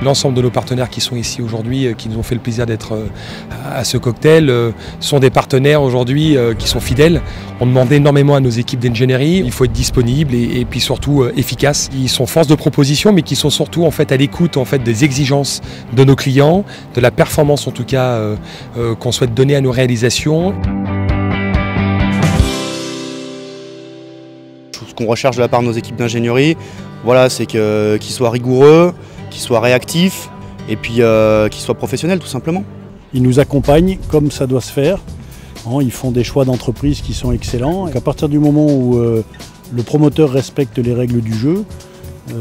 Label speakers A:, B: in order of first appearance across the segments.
A: L'ensemble de nos partenaires qui sont ici aujourd'hui, qui nous ont fait le plaisir d'être à ce cocktail, sont des partenaires aujourd'hui qui sont fidèles. On demande énormément à nos équipes d'ingénierie. Il faut être disponible et puis surtout efficace. Ils sont force de proposition, mais qui sont surtout en fait à l'écoute en fait des exigences de nos clients, de la performance en tout cas qu'on souhaite donner à nos réalisations.
B: Ce qu'on recherche de la part de nos équipes d'ingénierie, voilà, c'est qu'ils soient rigoureux, qu'ils soient réactifs et puis qu'ils soient professionnels tout simplement.
C: Ils nous accompagnent comme ça doit se faire. Ils font des choix d'entreprise qui sont excellents. Et à partir du moment où le promoteur respecte les règles du jeu,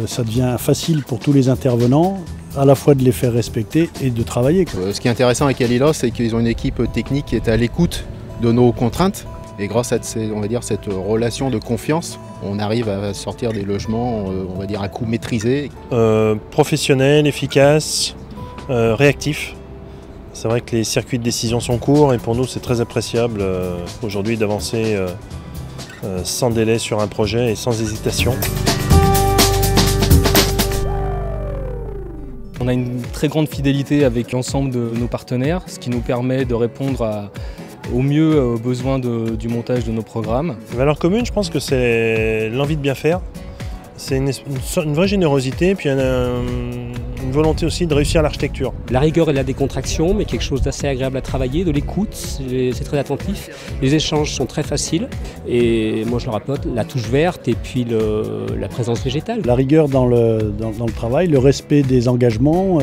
C: ça devient facile pour tous les intervenants à la fois de les faire respecter et de travailler.
D: Ce qui est intéressant avec Alila, c'est qu'ils ont une équipe technique qui est à l'écoute de nos contraintes. Et grâce à on va dire, cette relation de confiance, on arrive à sortir des logements on va dire, à coût maîtrisé.
E: Professionnel, efficace, réactif. C'est vrai que les circuits de décision sont courts et pour nous c'est très appréciable aujourd'hui d'avancer sans délai sur un projet et sans hésitation.
F: On a une très grande fidélité avec l'ensemble de nos partenaires, ce qui nous permet de répondre au mieux aux besoins du montage de nos programmes.
E: La valeur commune, je pense que c'est l'envie de bien faire. C'est une vraie générosité et puis une volonté aussi de réussir l'architecture.
G: La rigueur et la décontraction, mais quelque chose d'assez agréable à travailler, de l'écoute, c'est très attentif. Les échanges sont très faciles et moi je le rapporte, la touche verte et puis la présence végétale.
C: La rigueur dans le travail, le respect des engagements,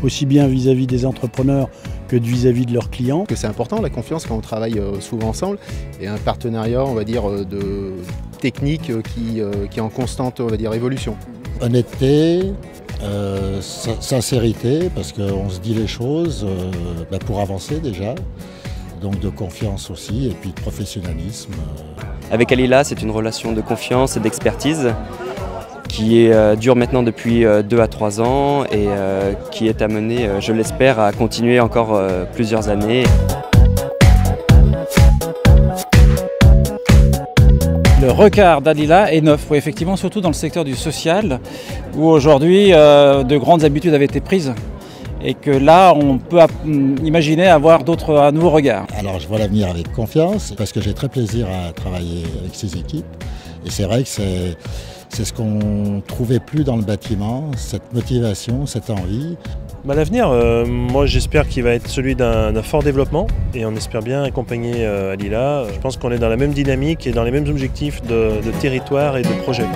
C: aussi bien vis-à-vis des entrepreneurs que vis-à-vis de leurs clients.
D: C'est important la confiance quand on travaille souvent ensemble et un partenariat on va dire de technique qui est en constante on va dire, évolution.
H: Honnêteté, sincérité, parce qu'on se dit les choses pour avancer déjà, donc de confiance aussi, et puis de professionnalisme.
I: Avec Alila, c'est une relation de confiance et d'expertise qui dure maintenant depuis 2 à 3 ans et qui est amenée, je l'espère, à continuer encore plusieurs années.
J: Le regard d'Alila est neuf, oui, effectivement, surtout dans le secteur du social, où aujourd'hui de grandes habitudes avaient été prises et que là on peut imaginer avoir un nouveau regard.
H: Alors je vois l'avenir avec confiance parce que j'ai très plaisir à travailler avec ces équipes et c'est vrai que c'est ce qu'on ne trouvait plus dans le bâtiment, cette motivation, cette envie.
E: L'avenir, moi j'espère qu'il va être celui d'un fort développement et on espère bien accompagner Alila. Je pense qu'on est dans la même dynamique et dans les mêmes objectifs de territoire et de projet.